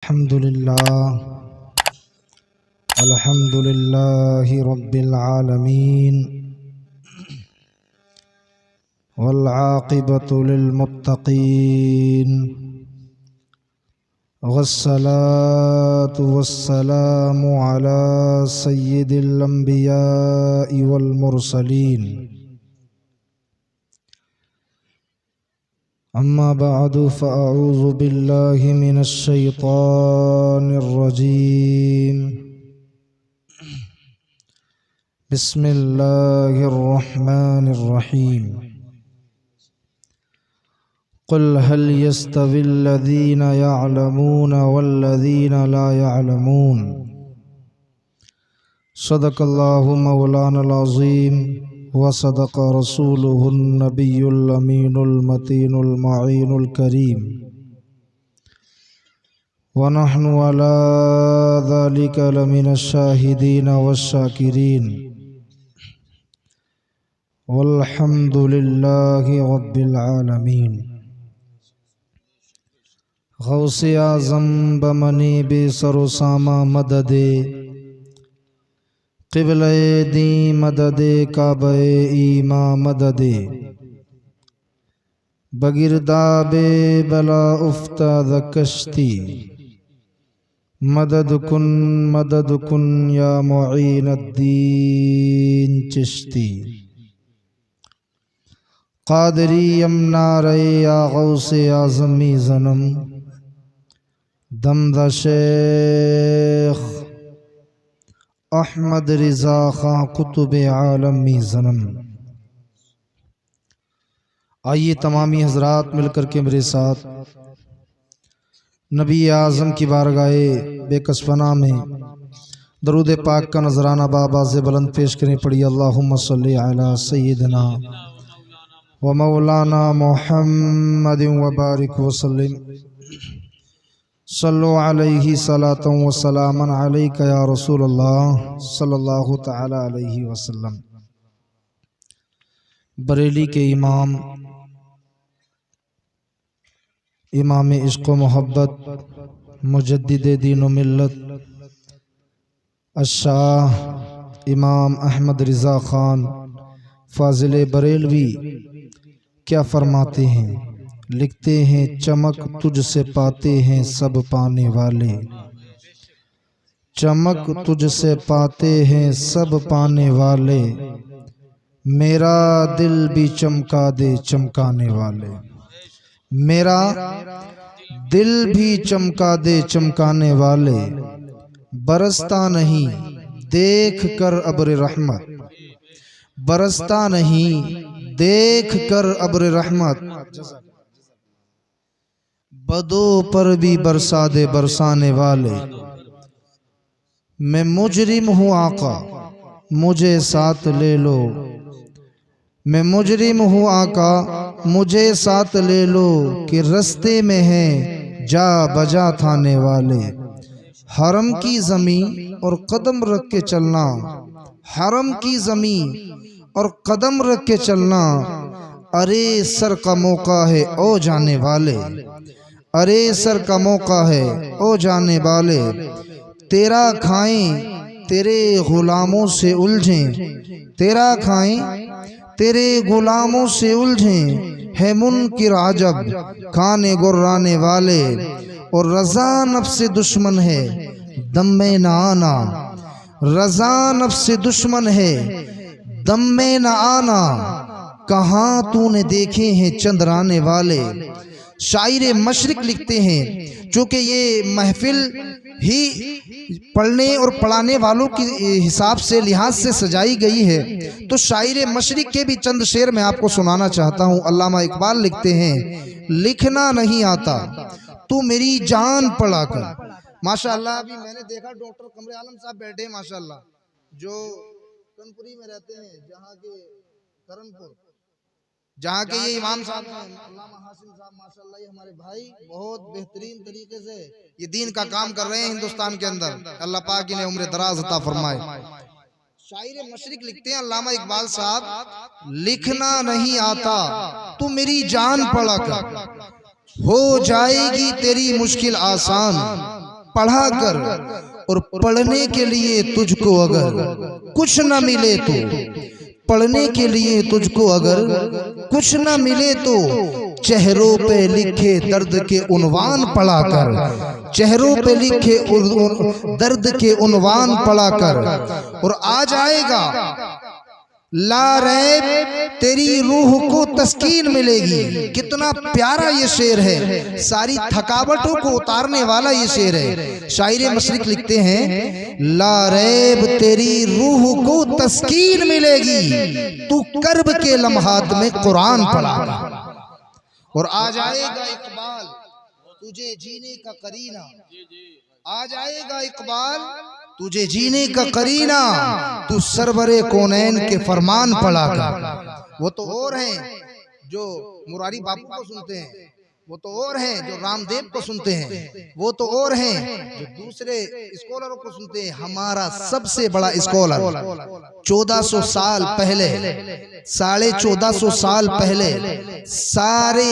अल्हम्दुलिल्लाहि रब्बिल आलमीन वल आक़िबतु लिल मुत्तक़ीन वस्सलातु वस्सलामु अला सय्यिदिल अंबियाइ वल मुरसलीन अम्मा बअदु फ़अऊज़ु बिल्लाहि मिनश शैतानिर रजीम बिस्मिल्लाहिर रहमानिर रहीम क़ुल हल यस्तविल्लज़ीना यअलमून वल्लज़ीना ला यअलमून सदक़ल्लाहु मौलानल अज़ीम व सदक़ रसूलुहुन नबियुल अमीनुल मतीनुल मईनुल करीम व नहनु अला ज़ालिका लमिनश शाहिदीन वश्शाकिरीन वल्हम्दुलिल्लाहि रब्बिल आलमीन। गौसे आज़म बमनी बेसरोसामा मददे क़िबले दी मददे काबे ईमा मददे बगिरदाबे बला उफ्ताद कश्ती मदद कुन या मुईनुद्दीन चिश्ती क़ादरी यमना रे या गौसे आज़मी ज़नम दमदा शेख अहमद रिज़ा खां कुतुबे आलमी ज़नम। आइए तमामी हजरात मिलकर के मेरे साथ नबी आज़म की बारगाहे बेकसफना में दरूद पाक का नजराना बाबाज़े बुलंद पेश करें। पढ़िए अल्लाहुम्मा सल्ली अला सय्यिदना व मौलाना मुहम्मदिन व बारिक वसल्लिम सल्लु अलैहि सलातन व सलामन अलैका या रसूलल्लाह सल्लल्लाहु तआला अलैहि वसल्लम। बरेली के इमाम इमाम इश्क़ व मोहब्बत मुजद्दिदे दीन व मिल्लत अशाह इमाम अहमद रिज़ा ख़ान फ़ाज़िल बरेलवी क्या फरमाते हैं, लिखते हैं चमक तुझसे पाते हैं सब पाने वाले, चमक तुझसे पाते हैं सब पाने वाले, मेरा दिल भी चमका दे चमकाने वाले, मेरा दिल भी चमका दे चमकाने वाले, बरसता नहीं देख कर अब्र रहमत, बरसता नहीं देख कर अब्र रहमत, बदो पर भी बरसा दे बरसाने वाले। मैं मुजरिम हूँ आका मुझे साथ ले लो, मैं मुजरिम हूँ आका मुझे साथ ले लो, कि रस्ते में हैं जा बजा थाने वाले। हरम की ज़मीं और कदम रख के चलना, हरम की ज़मीं और कदम रख के चलना, अरे सर का मौका है ओ जाने वाले, अरे सर का मौका है ओ जाने वाले। तेरा खाएं तेरे गुलामों से उलझें, तेरा खाएं तेरे गुलामों से उलझें, है मुनकिर अजब खाने गुर्राने वाले। और रज़ा नफ्स दुश्मन है दम में न आना, रज़ा नफ्स दुश्मन है दम में न आना, कहाँ तूने देखे हैं चंद्राने वाले। शायर मशरिक लिखते हैं, चूँकि ये महफिल ही पढ़ने और पढ़ाने वालों के हिसाब से लिहाज से सजाई गई है, तो शायर मशरिक के भी चंद शेर मैं आपको सुनाना चाहता हूँ। अल्लामा इकबाल लिखते हैं, लिखना नहीं आता तू मेरी जान पढ़ा कर। माशाअल्लाह अभी मैंने देखा डॉक्टर कमरे आलम साहब बैठे हैं माशाअल्लाह, जो कनपुरी में रहते हैं, जहाँ के करनपुर, जहाँ के ये इमाम साहब हैं अल्लामा हाशिम साहब माशाअल्लाह, ये हमारे भाई बहुत बेहतरीन तरीके से ये दीन का काम कर रहे हैं हिंदुस्तान के अंदर। अल्लाह पाक इन्हें उम्र दराज अता फरमाए। शायर मशरिक लिखते हैं अल्लामा इकबाल साहब, लिखना नहीं आता तू मेरी जान पढ़ा कर, हो जाएगी तेरी मुश्किल आसान, पढ़ा कर, और पढ़ने के लिए तुझको अगर कुछ न मिले तो, पढ़ने के लिए तुझको अगर कुछ न मिले तो चेहरों पे लिखे दर्द के उन्वान पढ़ा कर, चेहरों पे लिखे दर्द के उन्वान पढ़ा कर, और आ जाएगा ला रैब तेरी रूह को तस्कीन मिलेगी। कितना प्यारा ये शेर है, सारी थकावटों को उतारने वाला ये शेर है। शायरे मशरिक लिखते हैं, ला रैब तेरी रूह को तस्कीन मिलेगी, तू कर्ब के लम्हात में कुरान पढ़ा, और आ जाएगा इकबाल तुझे जीने का करीना, आ जाएगा इकबाल तुझे जीने का करीना, तू सरवरे कौनैन के फरमान पढ़ा कर। वो तो और हैं जो मुरारी बापू को सुनते हैं, वो तो और हैं जो रामदेव को सुनते हैं, वो तो और हैं जो दूसरे स्कॉलरों को सुनते हैं। हमारा सबसे बड़ा स्कॉलर 1400 साल पहले, 1450 साल पहले सारे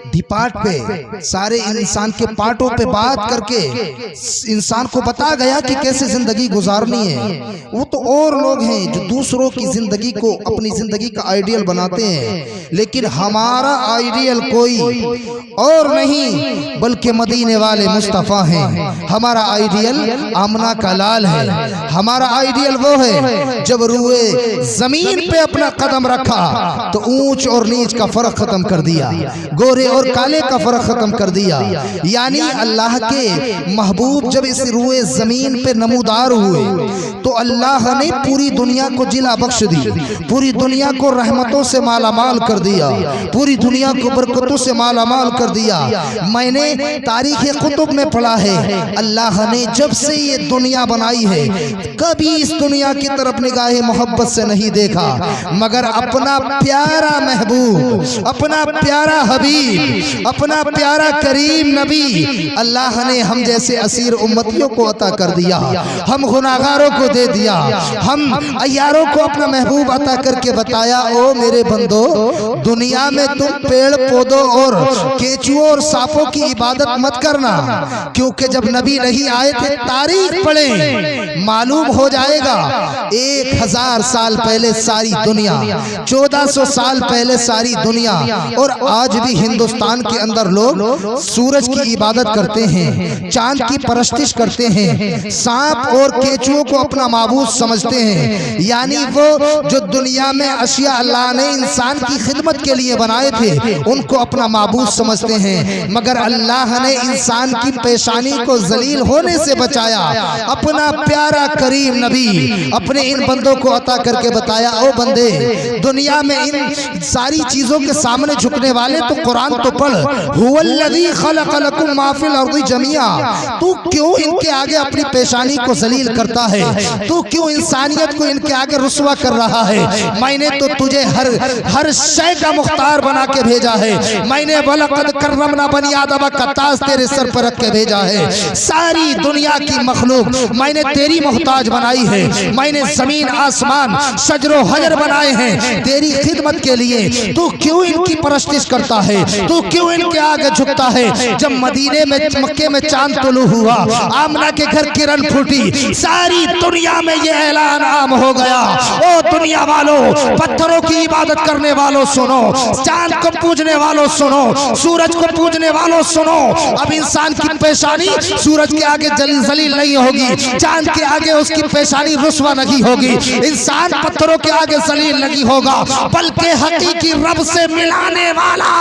डिपार्ट पे, सारे इंसान के पार्टों पे बात करके इंसान को बता गया कि कैसे जिंदगी गुजारनी है। वो तो और लोग हैं जो दूसरों की जिंदगी को अपनी जिंदगी का आइडियल बनाते हैं, लेकिन हमारा आइडियल कोई और नहीं बल्कि मदीने वाले मुस्तफ़ा हैं। हमारा आइडियल आमना का लाल है। हमारा आइडियल वो है जब रूए जमीन पे अपना कदम रखा तो ऊंच और नीच का फर्क खत्म कर दिया, गोरे और काले का फर्क खत्म कर दिया। यानी अल्लाह के महबूब जब इस रूए जमीन पे नमूदार हुए तो अल्लाह ने पूरी दुनिया को जिला बख्श दी, पूरी दुनिया को रहमतों से मालामाल कर दिया, पूरी दुनिया को बरकतों से मालामाल कर दिया। मैंने तारीख कुतुब में पढ़ा है, अल्लाह ने जब से ये दुनिया बनाई है कभी इस दुनिया की तरफ निगाहे मोहब्बत से नहीं देखा, मगर अपना प्यारा महबूब, अपना प्यारा हबीब, अपना प्यारा करीम नबी अल्लाह ने हम जैसे असीर उम्मतियों को अता कर दिया, हम गुनाहगारों को दे दिया, हम अय्यारों को अपना महबूब अता करके बताया, ओ मेरे बंदो दुनिया में तुम पेड़ पौधों और केचुओं और सांपों की इबादत मत करना, क्योंकि जब नबी नहीं आए थे तारीख पढ़े मालूम हो जाएगा 1000 साल पहले सारी दुनिया, 1400 साल पहले सारी दुनिया, और आज भी हिंदुस्तान के अंदर लोग सूरज की इबादत करते हैं, चांद की परस्तिश करते हैं, सांप और केचुओं को अपना माबूद समझते हैं। यानी वो जो दुनिया में अशिया अल्लाह ने इंसान की खिदमत के लिए बनाए थे उनको अपना माबूद समझते हैं, मगर अल्लाह ने इंसान की पेशानी को जलील होने से बचाया। अपना प्यारा करीम नबी अपने इन बंदों को अता करके बताया, ओ बंदे दुनिया में इन सारी चीजों के सामने झुकने वाले तो कुरान तो पढ़, हुवल्लज़ी खलक़लकुम मा फ़िल अर्ज़ि जमीआ, तू क्यों इनके आगे अपनी पेशानी को जलील करता है, तू क्यों इंसानियत को इनके आगे रुस्वा कर रहा है। मैंने तो तुझे हर शय का मुख्तार बना के भेजा है, मैंने वलक़द कर्रमना बनी आदम का ताज तेरे सर पर रख के भेजा है। सारी दुनिया की मखलूक मैंने तेरी मोहताज बनाई है, मैंने जमीन आसमान शजरो हजर बनाए हैं तेरी खिदमत के लिए, तू क्यों इनकी परस्तिश करता है, तू क्यों इनके आगे झुकता है। जब मदीने में मक्के में चांद तुलू हुआ, आमना के घर किरण फूटी, सारी दुनिया में ये ऐलान आम हो गया, ओ दुनिया वालों, पत्थरों की इबादत करने वालों सुनो, चांद को पूजने वालों सुनो, सूरज को पूजने वालों सुनो, अब इंसान की पेशानी सूरज के आगे जलील नहीं होगी, चांद के आगे उसकी पेशानी रुस्वा नहीं होगी, इंसान पत्थरों के आगे जलील नहीं होगा, बल्कि हकीकी रब से मिलाने वाला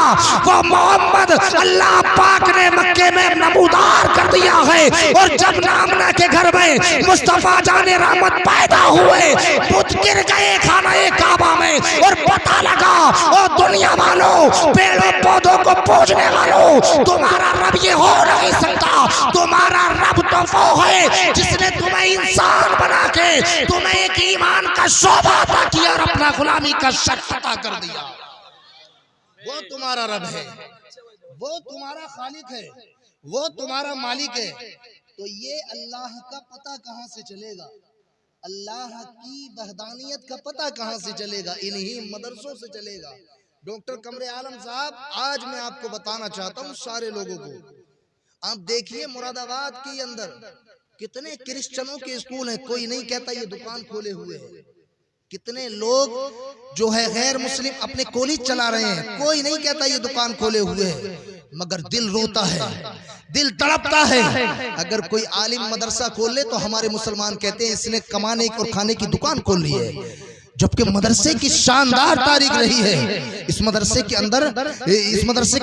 वो मोहम्मद अल्लाह पाक ने मक्के में नमूदार कर दिया है। और जब आमना के घर में मुस्तफा जाने रहमत पैदा हुए, बुत गिर गए खाना काबा में, और पता लगा ओ दुनिया वालों, पेड़ों पौधों को पूजने वालों, तुम्हारा रब ये हो नहीं सकता, तुम्हारा रब तो वो है जिसने तुम्हें इंसान बना के तुम्हें एक ईमान का शोभा अता किया और अपना गुलामी का शर्त अता कर दिया। वो तुम्हारा रब है, वो तुम्हारा खालिक है, वो तुम्हारा मालिक है। तो ये अल्लाह का पता कहां से चलेगा, अल्लाह की वहदानियत का पता कहां से चलेगा, इन्हीं मदरसों से चलेगा। डॉक्टर कमरे आलम साहब, आज मैं आपको बताना चाहता हूं सारे लोगों को, आप देखिए मुरादाबाद के अंदर कितने क्रिश्चियनों के स्कूल हैं, कोई नहीं कहता ये दुकान खोले हुए हैं। कितने लोग जो है गैर मुस्लिम अपने कॉलेज चला रहे हैं, कोई नहीं कहता ये दुकान खोले हुए हैं, मगर दिल रोता है, दिल तड़पता है। अगर कोई आलिम मदरसा खोल ले तो हमारे मुसलमान कहते हैं इसने कमाने और खाने की दुकान खोल ली है, जबकि मदरसे की शानदार तारीख रही है। इस मदरसे के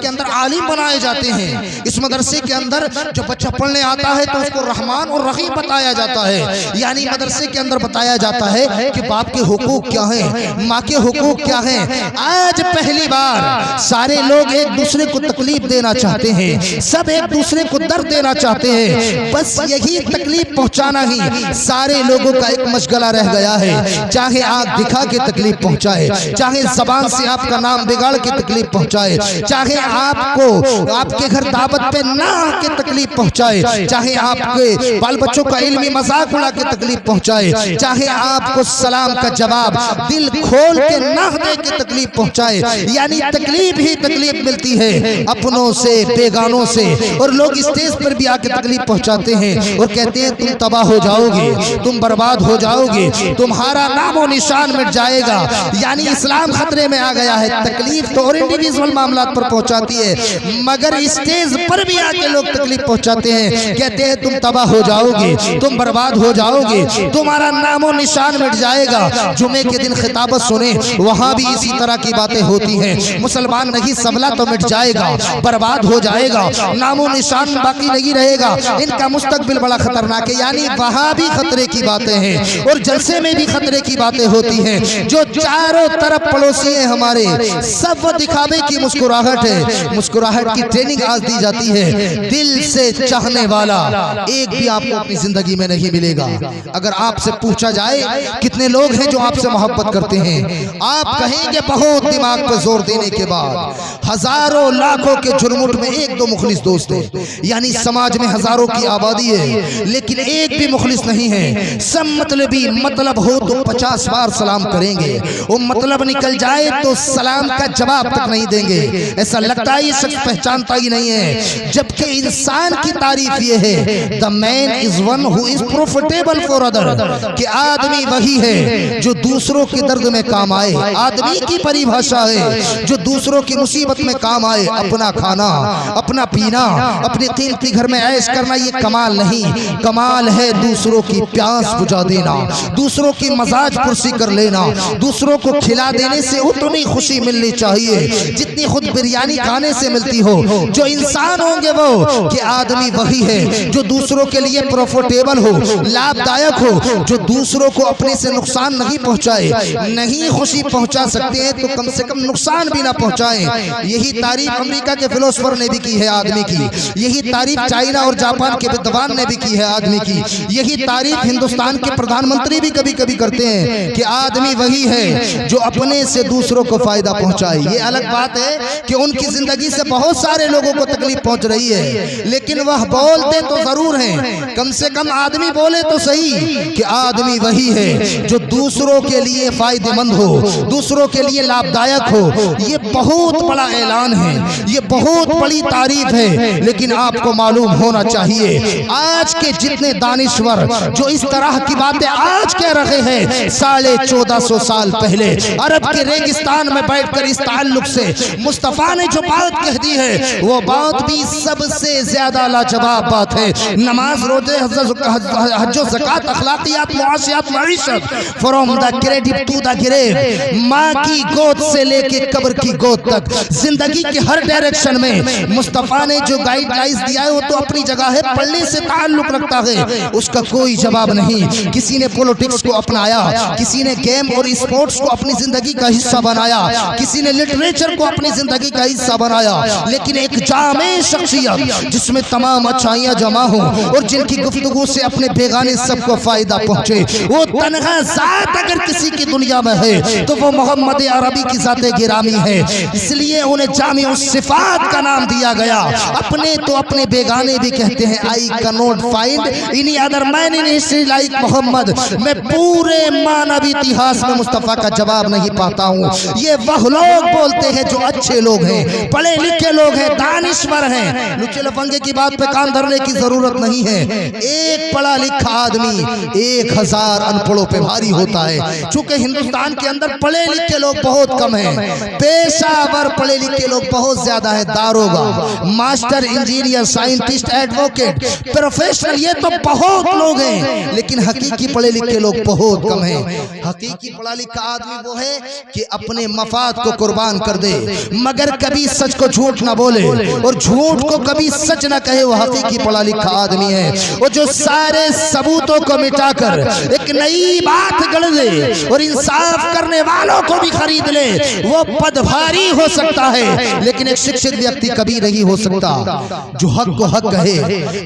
अंदर आलिम बनाए जाते हैं। इस मदरसे के अंदर जब बच्चा पढ़ने आता है तो उसको रहमान और रहीम बताया जाता है, यानी मदरसे के अंदर बताया जाता है कि बाप के हुकूक क्या हैं, माँ के हुकूक क्या हैं। आज पहली बार सारे लोग एक दूसरे को तकलीफ देना चाहते हैं, सब एक दूसरे को दर्द देना चाहते हैं, बस यही तकलीफ पहुंचाना ही सारे लोगों का एक मशगला रह गया है। चाहे आग दिखा के तकलीफ पहुंचाए, चाहे जबान से आपका नाम बिगाड़ के तकलीफ पहुंचाए, चाहे आपको आपके घर दावत पे ना आके तकलीफ पहुंचाए, चाहे आपके बाल बच्चों का इल्मी मजाक उड़ा के तकलीफ पहुंचाए, चाहे आपको सलाम का जवाब दिल खोल के ना दे के तकलीफ पहुंचाए, यानी तकलीफ ही तकलीफ मिलती है अपनों से बेगानों से। और लोग स्टेज पर भी आके तकलीफ पहुंचाते हैं और कहते हैं तुम तबाह हो जाओगे, तुम बर्बाद हो जाओगे, तुम्हारा नामो निशान मिट जाएगा, यानी इस्लाम खतरे में आ गया है। तकलीफ तो और इंडिविजुअल मामलात पर पहुंचाती है, मगर स्टेज पर भी आके लोग तकलीफ पहुंचाते हैं, कहते हैं तुम तबाह हो जाओगे, तुम बर्बाद हो जाओगे, तुम्हारा नामो निशान मिट जाएगा। जुमे के दिन खिताबत सुने, वहां भी इसी तरह की बातें होती हैं। मुसलमान नहीं सबला तो मिट जाएगा, बर्बाद हो जाएगा, नामो निशान बाकी नहीं रहेगा, इनका मुस्तकबिल बड़ा खतरनाक है, यानी वहां भी खतरे की बातें हैं और जलसे में भी खतरे की बातें होती हैं। जो चारों तरफ पड़ोसी हैं हमारे, सब वो दिखावे की मुस्कुराहट है। मुस्कुराहट की ट्रेनिंग आज दी जाती है। दिल से चाहने वाला एक भी आपको अपनी जिंदगी में नहीं मिलेगा। अगर आपसे पूछा जाए कितने लोग हैं जो आपसे मोहब्बत करते हैं, आप कहेंगे बहुत, दिमाग पर जोर देने के बाद हजारों लाखों के झुरमुट में एक दो मुखलिस दोस्त हैं, यानी समाज में हजारों की आबादी है लेकिन एक भी मुखलिस नहीं है। सब मतलबी, मतलब हो तो 50 बार सलाम करेंगे, वो मतलब निकल जाए तो सलाम का जवाब तक नहीं देंगे। ऐसा लगता है ये शख्स पहचानता ही नहीं है, जबकि इंसान की तारीफ ये है, the man is one who is profitable for other, कि आदमी वही है जो दूसरों के दर्द में काम आए। आदमी की परिभाषा है जो दूसरों की मुसीबत में काम आए। अपना खाना, अपना पीना, अपने कीमती घर में ऐश करना ये कमाल नहीं, कमाल है दूसरों की प्यास बुझा देना, दूसरों की मजाज कुर्सी कर लेना। दूसरों को खिला देने से उतनी खुशी मिलनी चाहिए जितनी खुद बिरयानी खाने से मिलती हो। जो इंसान होंगे वो कि आदमी वही है जो दूसरों के लिए प्रॉफिटेबल हो, लाभदायक हो, जो दूसरों को अपने से नुकसान नहीं पहुंचाए। नहीं खुशी पहुंचा सकते हैं तो कम से कम नुकसान भी ना पहुंचाएं। यही तारीफ अमेरिका के फिलोसोफर ने भी की है आदमी की, यही तारीफ चाइना और जापान के विद्वान ने भी की है आदमी की, यही तारीफ हिंदुस्तान के प्रधानमंत्री भी कभी कभी करते हैं कि आदमी वही है जो अपने से दूसरों को फायदा पहुंचाए। ये अलग बात है कि उनकी जिंदगी से बहुत सारे लोगों को तकलीफ पहुंच रही है, लेकिन वह बोलते तो जरूर हैं, कम से कम आदमी बोले तो सही कि आदमी वही है जो दूसरों के लिए फायदेमंद हो, दूसरों के लिए लाभदायक हो। ये बहुत बड़ा ऐलान है, ये बहुत बड़ी तारीफ है, लेकिन आपको मालूम होना चाहिए आज के जितने दानिश्वर जो इस तरह की बातें आज कह रहे हैं, 1450 साल पहले अरब के रेगिस्तान में बैठकर इस ताल्लुक से मुस्तफा ने जो बात कह दी है, वो बात भी सबसे ज्यादा लाजवाब बात है। नमाज, रोजे, हज, ज़कात, अखलाकियात, मुआशियात, मईशत, from the cradle to the grave, माँ की गोद से लेके कब्र की गोद तक, जिंदगी के हर डायरेक्शन में मुस्तफा ने जो गाइडलाइंस दिया है वो तो अपनी जगह है, पढ़ने से ताल्लुक रखता है, उसका कोई जवाब नहीं। किसी ने पॉलिटिक्स को अपनाया, किसी ने गेम और स्पोर्ट्स को अपनी जिंदगी का हिस्सा बनाया, किसी ने लिटरेचर को अपनी जिंदगी का हिस्सा बनाया, लेकिन एक जामे शख्सियत जिसमें तमाम अच्छाइयां जमा हो और जिनकी गुफ्तगू से अपने बेगाने सबको फायदा पहुंचे, वो तन्हा जात अगर किसी की दुनिया में है तो वो मोहम्मद अरबी की जाते गिरामी है। इसलिए उन्हें जामी उस सिफात का नाम दिया गया। अपने तो अपने बेगाने भी कहते हैं, I can not find any other man in history like Muhammad. मैं पूरे मानव इतिहास में मुस्तफ़ा का जवाब नहीं पाता हूँ। ये वह लोग बोलते हैं जो अच्छे लोग हैं, पढ़े लिखे लोग हैं, दानिश्वर हैं। लुच्चे लफंगे की बात पे कान धरने की जरूरत नहीं है। एक पढ़ा लिखा आदमी 1000 अनपढ़ों पे भारी होता है। चूंकि हिंदुस्तान के अंदर पढ़े लिखे लोग बहुत कम हैं, पेशावर पढ़े लिखे लोग बहुत ज्यादा है। दारोगा, master, engineer, scientist, advocate, professional, ये तो बहुत लोग हैं, लेकिन हकीकी पढ़े लिखे लोग बहुत कम हैं। हकीकी पढ़ा लिखा आदमी वो है कि अपने मफाद को कुर्बान कर दे, मगर कभी सच को झूठ ना बोले और झूठ को कभी सच ना कहे। वो हकीकी पढ़ा लिखा आदमी है। वो जो सारे सबूतों को मिटाकर एक नई बात गढ़ दे और इंसाफ करने वालों को भी खरीद ले, वो पदभारी हो सकता है, लेकिन एक शिक्षित व्यक्ति कभी नहीं हो सकता। जो हक को हक कहे,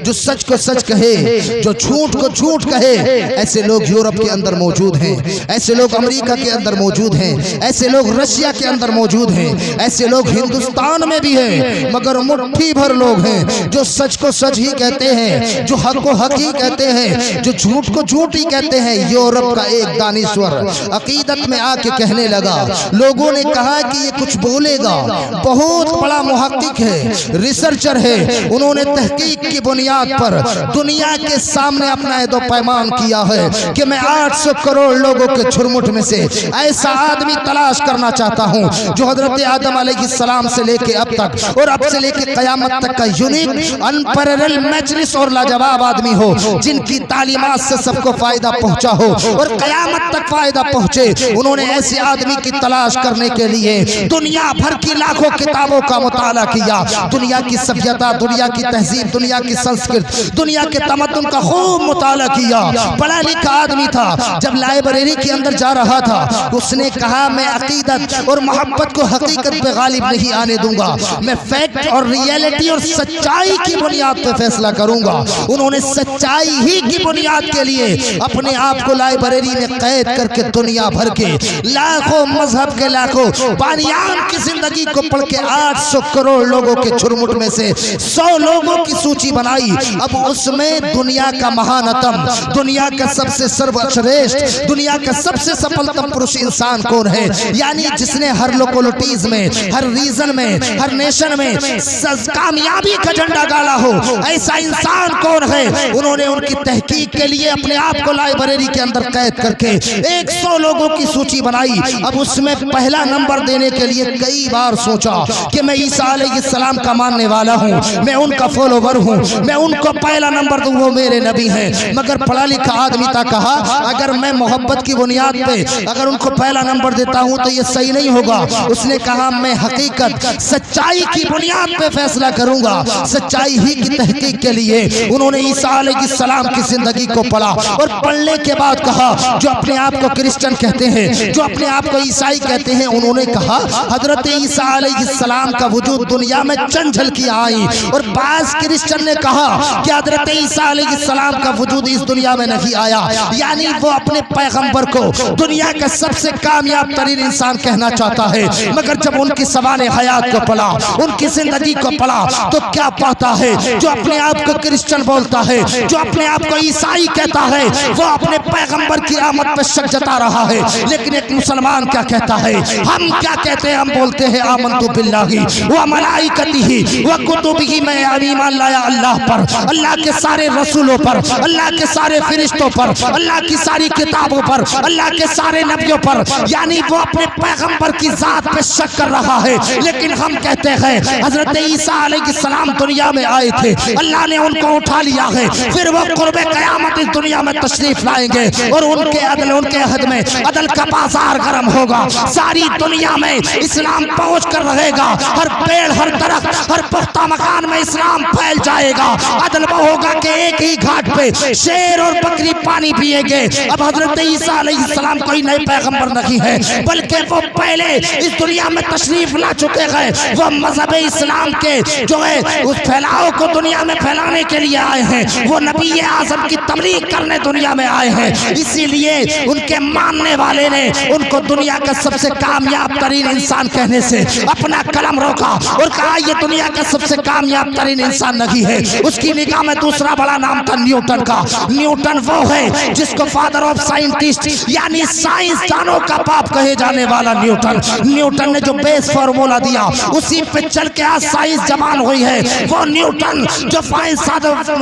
जो सच को सच कहे, जो झूठ को झूठ कहे, ऐसे लोग यूरोप के अंदर मौजूद हैं, ऐसे लोग अमेरिका के अंदर मौजूद हैं, ऐसे लोग रशिया के अंदर मौजूद हैं, ऐसे लोग हिंदुस्तान में भी हैं, मगर मुट्ठी भर लोग हैं जो सच को सच ही कहते हैं, जो हक को हक ही कहते हैं, जो झूठ को झूठ ही कहते हैं। यूरोप का एक दानिश्वर अकीदत में आके कहने लगा, लोगों ने कहा कि ये कुछ बोलेगा, बहुत बड़ा मुहक्किक है, रिसर्चर है, उन्होंने तहकीक की बुनियाद पर दुनिया के सामने अपना दो पैमान किया है कि मैं 800 करोड़ लोगों के छुरमुट में से ऐसा आदमी तलाश करना चाहता हूं जो हजरत आदम अलैहिस्सलाम से लेके अब तक और अब से लेके कयामत तक का यूनिक, अनपैरेलल, मैचलेस और लाजवाब आदमी हो, जिनकी तालीमात से सबको फायदा पहुंचा हो और कयामत तक फायदा पहुंचे। उन्होंने ऐसे आदमी की तलाश करने के लिए दुनिया भर की लाखों किताबों का मुताला किया, दुनिया की सभ्यता, दुनिया की तहजीब, दुनिया की संस्कृति, दुनिया के तमद्दुन का खूब मुताला किया। पढ़ा लिखा आदमी था। जब लाइब्रेरी के अंदर जा रहा था, उसने कहा मैं अकीदत और मोहब्बत को हकीकत पे गालिब नहीं आने दूंगा, मैं फैक्ट और रियलिटी और सच्चाई की बुनियाद पे फैसला करूंगा। उन्होंने सच्चाई ही की बुनियाद के लिए अपने आप को लाइब्रेरी में कैद करके दुनिया भर के लाखों मजहब के लाखों बानियान की जिंदगी को पढ़ के 800 करोड़ लोगों के छुरमुट में से 100 लोगों की सूची बनाई। अब उसमें दुनिया का महानतम, दुनिया का सबसे सर्वश्रेष्ठ, दुनिया का सबसे सफलतम पुरुष इंसान कौन है, यानी जिसने हर लोकोलिटीज में, हर रीजन में, हर नेशन में कामयाबी का झंडा गाड़ा हो, ऐसा इंसान कौन है। उन्होंने उनकी तहकीक के लिए अपने आप को लाइब्रेरी के अंदर कैद करके 100 लोगों की सूची बनाई। अब उसमें पहला नंबर देने के लिए कई बार सोचा कि मैं ईसा अलैहिस्सलाम का मानने वाला हूँ, मैं उनका फॉलोवर हूँ, मैं उनको पहला नंबर दूँ, वो मेरे नबी हैं। मगर पढ़ा लिखा आदमी था, कहा अगर मैं मोहब्बत की बुनियाद पे अगर उनको पहला नंबर देता हूँ तो ये सही नहीं होगा। उसने कहा मैं हकीकत, सच्चाई की बुनियाद पे फैसला करूंगा, सच्चाई ही की तहकीक के लिए उन्होंने ईसा अलैहिस्सलाम की जिंदगी को पढ़ा और पढ़ने के बाद कहा जो अपने आप को क्रिश्चियन कहते हैं, जो अपने आप को ईसाई कहते हैं, उन्होंने कहा हजरत ईसा अलैहिस्सलाम का वजूद दुनिया में चंद झलकियां आई। और बाज़ क्रिश्चियन ने कहा कि हजरत ईसा अलैहिस्सलाम का वजूद इस दुनिया में नहीं आया, यानी वो अपने पैगंबर को दुनिया का सबसे कामयाब तरीन इंसान कहना चाहता है। मगर जब उनकी सवाने हयात को पढ़ा, उनकी जिंदगी को पढ़ा, तो क्या पाता है, जो अपने आप को क्रिश्चियन बोलता है, जो अपने आप को ईसाई कहता है, वो अपने पैगंबर की आमद पर शक जता रहा है। लेकिन एक मुसलमान क्या कहता है, हम क्या कहते हैं, हम बोलते हैं आमन्तु बिल्लाहि व मलाइकतिही व कुतुबिही, मैं ईमान लाया अल्लाह पर, अल्लाह के सारे रसूलों पर, अल्लाह के सारे फरिश्तों पर, अल्लाह की सारी किताबों पर, अल्लाह के सारे नबियों पर, यानी वो अपने पैगंबर की जात पे शक कर रहा है। लेकिन हम कहते हैं हजरत ईसा अलैहिस्सलाम दुनिया में आए थे, अल्लाह ने उनको उठा लिया है, फिर वो कुर्बे क़यामत इस दुनिया में तशरीफ लाएंगे और उनके अदल, उनके हद में अदल का बाजार गर्म होगा। सारी दुनिया में इस्लाम पहुंच कर रहेगा, हर पेड़, हर दरख्त, हर पुख्ता मकान में इस्लाम फैल जाएगा। अदल वो होगा कि एक ही घाट पे शेर और बकरी पानी पिएंगे। अब हजरत ईसा अलैहिस्सलाम कोई नए पैगंबर नहीं है, बल्कि वो पहले इस दुनिया में तशरीफ ला चुके हैं। वो मजहब इस्लाम के जो है उस फैलाव को दुनिया में फैलाने के लिए आए हैं। वो नबी आज़म की तबलीग करने दुनिया में आए हैं। इसीलिए उनके मानने वाले ने उनको दुनिया का सबसे कामयाब तरीन इंसान कहने से अपना कलम रोका और कहा ये दुनिया का सबसे कामयाब तरीन इंसान नहीं है। उसकी निगाह में दूसरा बड़ा नाम था न्यूटन का। न्यूटन वो है जिसको फादर ऑफ साइंटिस्ट यानी साइंसदानों का बाप कहे जाने वाला न्यूटन। न्यूटन ने जो बेस फार्मूला दिया उसी पे चल के आज साइंस जवान हुई है। वो न्यूटन जो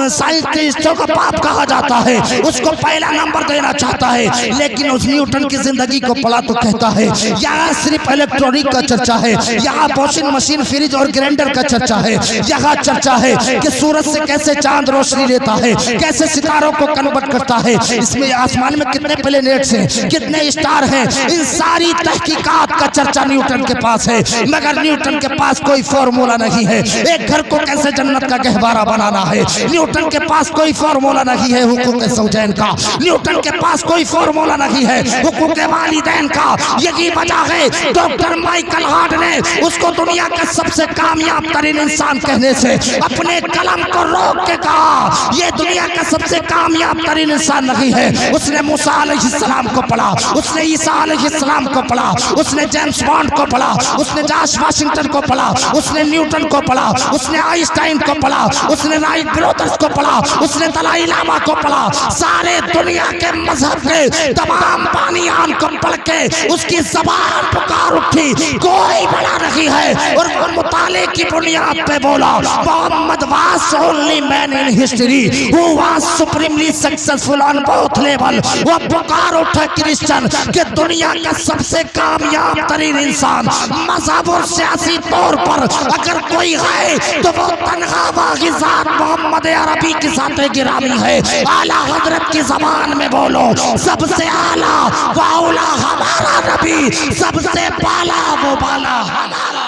साइंटिस्टों का बाप कहा जाता है उसको पहला नंबर देना चाहता है, लेकिन उस न्यूटन की जिंदगी को पढ़ा तो कहता है यहाँ सिर्फ इलेक्ट्रॉनिक का चर्चा है, यहाँ वॉशिंग मशीन, फ्रिज और ग्राइंडर का चर्चा है। यहाँ चर्चा है कि सूरज से कैसे चांद रोशनी लेता है, कैसे सितारों को कन्वर्ट करता है, इसमें आसमान में कितने प्लेनेट्स हैं, कितने स्टार हैं, इन सारी तहकीकात का चर्चा न्यूटन के पास है। मगर न्यूटन के पास कोई फॉर्मूला नहीं है एक घर को कैसे जन्नत का गहवारा बनाना है। न्यूटन के पास कोई फॉर्मूला नहीं है हुकूक ज़ौजैन का। न्यूटन के पास कोई फॉर्मूला नहीं है हुकूक वालिदैन का। यही वजह है डॉक्टर माइकल हार्ट ने उसको दुनिया का सबसे कामयाब तरीन इंसान कहने से अपने कलम को रोक के कहा ये दुनिया का सबसे कामयाब तरीन इंसान नहीं है। उसने मूसा अलैहिस्सलाम को पढ़ा, उसने ईसा अलैहिस्सलाम को पढ़ा, उसने जेम्स बॉन्ड को पढ़ा, उसने जॉर्ज वाशिंगटन को पढ़ा, उसने न्यूटन को पढ़ा, उसने आइंस्टाइन को पढ़ा, उसने राइट ब्रदर्स को पढ़ा, उसने दलाई लामा को पढ़ा। सारे दुनिया के मजहब के तमाम बानियान को पढ़ के उसकी ज़बान पुकार उठी कोई बड़ा नहीं है, और वो मुताले की बुनियाद पे बोला Muhammad was only man in history who was supremely successful on both level. वो पुकार उठा क्रिश्चियन के दुनिया का सबसे कामयाब तरीन इंसान मजहब और सियासी तौर पर अगर कोई है तो वो तन्हा वागिज़ात मोहम्मद अरबी की ज़ाते गिरामी है। आला हजरत की ज़बान में बोलो सबसे आला वाउला हमारा नबी, सबसे बाला वो बाला हमारा।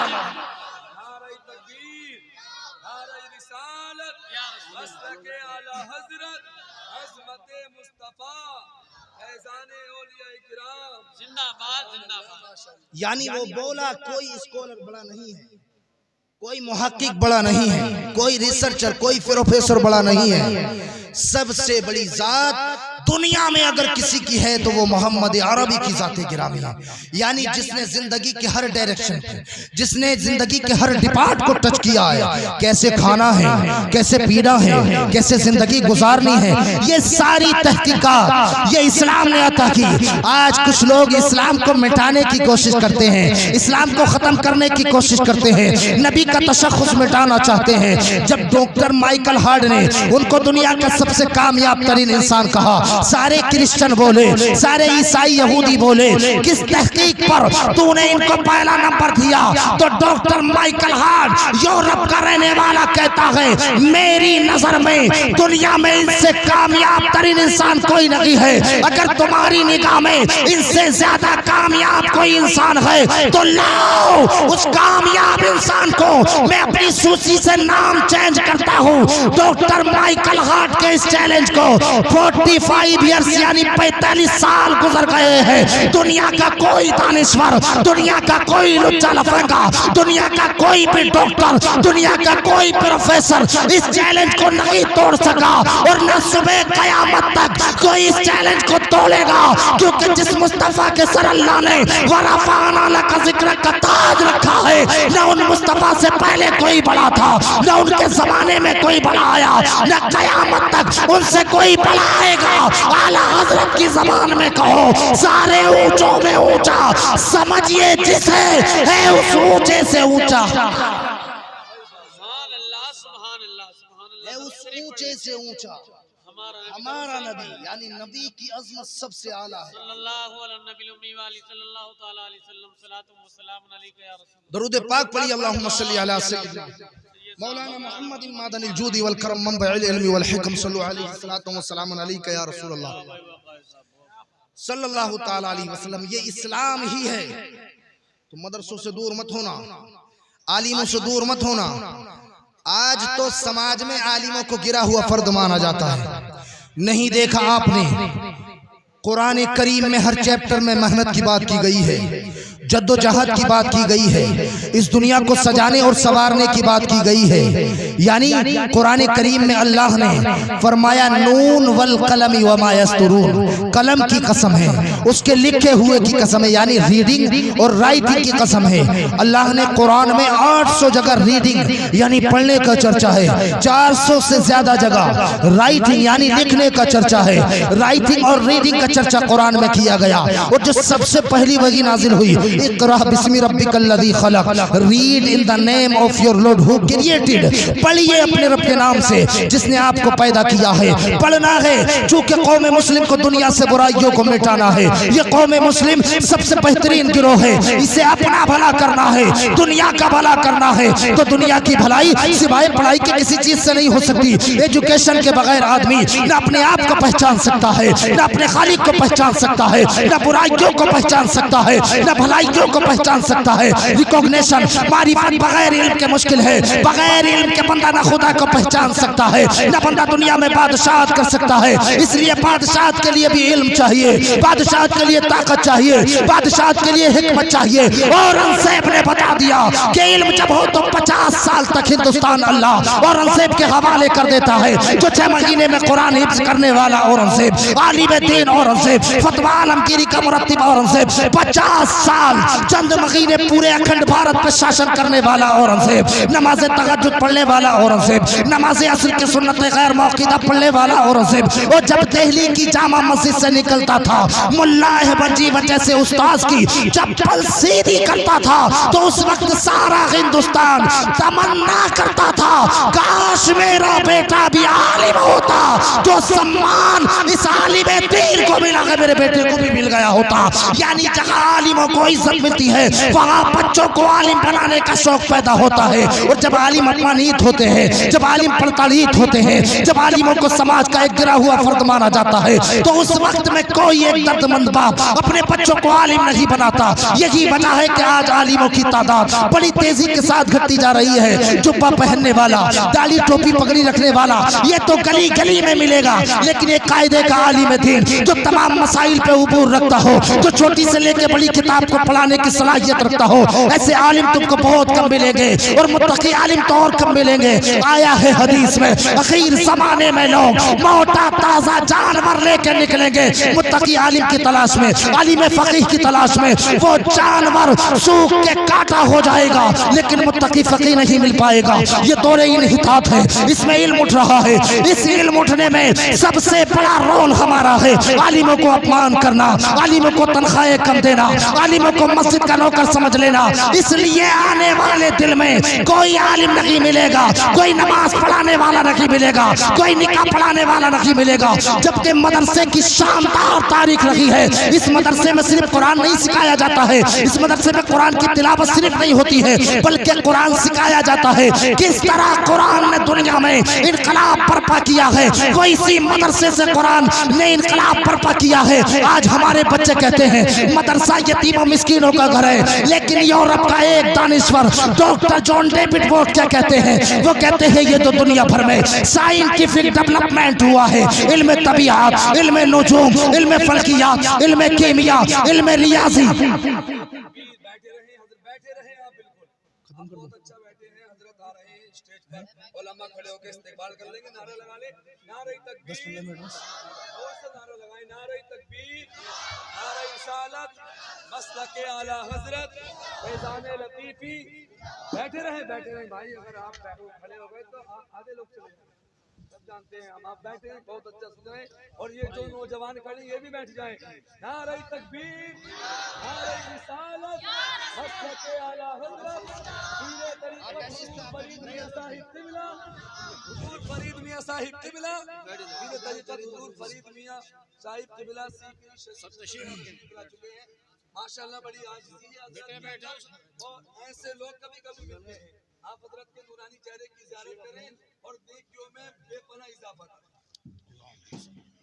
यानी वो बोला कोई स्कॉलर बड़ा नहीं है, कोई मुहक्किक बड़ा नहीं है, कोई रिसर्चर, कोई प्रोफेसर बड़ा नहीं है। सबसे बड़ी जात दुनिया में अगर किसी की है तो वो मोहम्मद अरबी की ज़ाते गिरामी है। यानी जिसने जिंदगी के हर डायरेक्शन पे, जिसने जिंदगी के हर डिपार्ट को टच किया है, कैसे खाना है, कैसे पीना है, कैसे जिंदगी गुजारनी है, ये सारी तहकीकात ये इस्लाम ने अता की। आज कुछ लोग इस्लाम को मिटाने की कोशिश करते हैं, इस्लाम को खत्म करने की कोशिश करते हैं, नबी का तशख्खुस मिटाना चाहते हैं। जब डॉक्टर माइकल हार्ट ने उनको दुनिया का सबसे कामयाब तरीन इंसान कहा, सारे क्रिश्चियन बोले, सारे ईसाई यहूदी बोले किस तहकीक पर तूने इनको पहला नंबर दिया? तो डॉक्टर माइकल हार्ट यूरोप का रहने वाला कहता है मेरी नजर में दुनिया में इनसे कामयाब तरीन इंसान कोई नहीं है। अगर तुम्हारी निगाह में इनसे ज्यादा कामयाब कोई इंसान है तो लाओ उस कामयाब इंसान को मैं अपनी सूची से नाम चेंज करता हूँ। डॉक्टर माइकल हार्ट के इस चैलेंज को 45 ईयर्स यानी 45 साल गुजर गए हैं। दुनिया का कोई दानिश्वर, दुनिया का कोई लुच्चा लफंगा, दुनिया का कोई भी डॉक्टर, दुनिया का कोई प्रोफेसर इस चैलेंज को नहीं तोड़ सका और न सुबह कयामत तक कोई इस चैलेंज को तोड़ेगा। क्योंकि जिस मुस्तफा के सर अल्लाह ने वरफ़अना लका ज़िक्रक का ताज रखा है, न उन मुस्तफा से पहले कोई बड़ा था, न उनके जमाने में कोई बड़ा आया, न कयामत तक उनसे कोई बड़ा आएगा। आला हजरत की ज़बान में कहो सारे ऊंचों में ऊंचा समझिए जिसे है उस ऊंचे से ऊंचा, उस ऊंचे से ऊंचा हमारा नबी यानी नबी की अज़मत सबसे आला है। दरूद पाक पढ़िए अल्लाहुम्मा सल्ली अला सय्यिदना मौलाना मोहम्मद मादनिल जूदी वल करम मंबइल इल्मी वल हिकम सल्लल्लाहु अलैहि सल्लतु व सलाम अलैका या रसूल अल्लाह सल्लल्लाहु तआला अलैहि वसल्लम। ये इस्लाम ही है। तो मदरसों से दूर मत होना, आलिमों से दूर मत होना। आज तो समाज में आलिमों को गिरा हुआ फर्द माना जाता है। नहीं देखा आपने कुरान करीम में हर चैप्टर में मेहनत की बात की गई है, जद्दोजहद की बात की गई है, इस दुनिया को सजाने और संवारने की बात की गई है। यानी कुरान करीम में अल्लाह ने फरमाया नून वल कलमी वमा यस्तुरून, कलम की कसम है, उसके लिखे हुए की कसम है, यानी रीडिंग और राइटिंग की कसम है। अल्लाह ने कुरान में 800 जगह रीडिंग यानी पढ़ने का चर्चा है, 400 से ज्यादा जगह राइटिंग यानी लिखने का चर्चा है। राइटिंग और रीडिंग का चर्चा कुरान में किया गया। और जो सबसे पहली वही नाजिल हुई, इक़रा बिस्मि रब्बिकल्लज़ी खलक़, read in the name of your lord who created, पढ़िए अपने रब के नाम से जिसने आपको पैदा किया है। पढ़ना है चूंकि कौम मुस्लिम को दुनिया से बुराइयों को मिटाना है। ये कौम मुस्लिम सबसे बेहतरीन गिरोह है, इसे अपना भला करना है, दुनिया का भला करना है। तो दुनिया की भलाई सिवाय पढ़ाई की किसी चीज से नहीं हो सकती। एजुकेशन के बगैर आदमी न अपने आप को पहचान सकता है, न अपने खालिक को पहचान सकता है, न बुराइयों को पहचान सकता है, न भलाइयों को पहचान सकता है। रिकॉग्निशन मारिफत बगैर इल्म के मुश्किल है। बगैर इल्म के बंदा न खुदा को पहचान सकता है, न बंदा दुनिया में बादशाहत कर सकता है। इसलिए बादशाहत के लिए भी इल्म चाहिए, बादशाहत के लिए ताकत चाहिए, बादशाहत के लिए हिकमत चाहिए। औरंगजेब ने बता दिया कि इल्म जब हो तो 50 साल तक हिंदुस्तान अल्लाह औरंगजेब के हवाले कर देता है। जो 6 महीने में कुरान हिफ्ज करने वाला औरंगजेब, आलिम दीन औरंगजेब, फतवा आलमगीरी का मुरत्तिब औरंगजेब, 50 साल चंद महीने पूरे अखंड भारत पर शासन करने वाला औरंगजेब, नमाज तहज्जुद पढ़ने वाला औरंगजेब, नमाज असर की सुन्नत गैर मौक़ूदा पढ़ने वाला औरंगजेब। और जब दिल्ली की जामा मस्जिद से निकलता था, मुल्ला बंजी वजह से उस्ताद की चप्पल सीधी करता था, तो उस वक्त सारा हिंदुस्तान तमन्ना करता था काश मेरा बेटा भी आलिम होता। जो सम्मान इस आलिम दीन को मिला है मेरे बेटे को भी मिल गया होता। यानी जहाँ आलिमों को इज्जत मिलती है वहाँ बच्चों को आलिम बनाने का शौक पैदा होता है। और जब आलिम अपमानित होते हैं, जब आलिम प्रताड़ित होते हैं, जब आलिमों को समाज का एक गिरा हुआ फर्द माना जाता है, तो उस वक्त में कोई एक दर्दमंद बाप अपने बच्चों को आलिम नहीं बनाता। यही वजह है कि आज आलिमों की तादाद बड़ी तेजी के साथ घटती जा रही है। जुब्बा पहनने वाला, दाढ़ी टोपी पगड़ी रखने वाला ये तो गली गली में मिलेगा, लेकिन एक कायदे का आलिम दीन जो तमाम मसाइल पे उबूर रखता हो, जो छोटी से लेके बड़ी किताब को पढ़ाने की सलाहियत रखता हो, ऐसे आलिम तुमको बहुत कम मिलेंगे। और मुत्तकी आलिम तो और कम मिलेंगे। आया है हदीस में अखीर जमाने में लोग मोटा ताजा जानवर लेके निकलेंगे मुत्तकी आलिम की तलाश में, आलिम फकीह की तलाश में। वो जानवर सूख के काटा हो जाएगा लेकिन मुत्तकी फकीह नहीं मिल पाएगा। ये दौरे इन्हितात है, इसमें इल्म उठ रहा है। इस इल्म उठने में सबसे बड़ा रोल हमारा है। आलिमों को अपमान करना, आलिमों को तनख्वाहें कम देना, आलिमों को मस्जिद का नौकर समझ लेना। इसलिए आने वाले दिल में कोई आलिम नहीं मिलेगा, कोई नमाज पढ़ाने वाला नहीं मिलेगा, कोई निकाह पढ़ाने वाला नहीं मिलेगा। जबकि मदरसे की शानदार तारीख रही है। इस मदरसे में सिर्फ कुरान नहीं सिखाया जाता है, इस मदरसे में कुरान की तिलावत सिर्फ नहीं होती है बल्कि कुरान सिखाया जाता है। किस तरह कुरान ने दुनिया में इनकलाब बर्पा किया है, वो इसी मदरसे से कुरान ने इनकलाब बर्पा किया है। आज हमारे बच्चे कहते हैं मदरसा यतीमों मिस्कीनों का घर है, लेकिन यूरोप का एक दानिश्वर डॉक्टर जॉन डेविड वॉट क्या कहते हैं? वो कहते हैं ये तो दुनिया भर में साइंटिफिक डेवलपमेंट हुआ है। इल्म तबीयत, इल्म नुजूम, इल्म फल्कियात, इल्म कीमिया, इल्म रियाजी। बहुत अच्छा बैठे हैं, हजरत आ रहे हैं स्टेज पर, उलमा खड़े होकर इस्तेकबाल कर लेंगे। नारा लगा ले, नारे तकबीर, जोर से नारा लगाए, नारे तकबीर, नारे रिसालत, मसलके आला हजरत, फैज़ाने लतीफी। बैठे रहे भाई। अगर आप खड़े हो गए तो आधे लोग चले जाए, सब जानते हैं हम। आप बैठे हैं, बहुत अच्छा सुने। और ये जो नौजवान खड़े ये भी बैठ जाए। नारे तकबीर, नारे रिसालत, मसलके आला हजरत, पीरे तरीक़त फरीद मियां साहिब क़िबला, हुजूर फरीद मियां साहिब क़िबला, पीरे तरीक़त हुजूर फरीद मियां साहिब क़िबला सब तशरीफ़ चुके हैं। माशाअल्लाह बड़ी आजिज़ी है और ऐसे लोग कभी कभी मिलते हैं। आप हजरत के नूरानी चेहरे की ज़ियारत करें और नेकियों में बेपनाह इजाफा करें।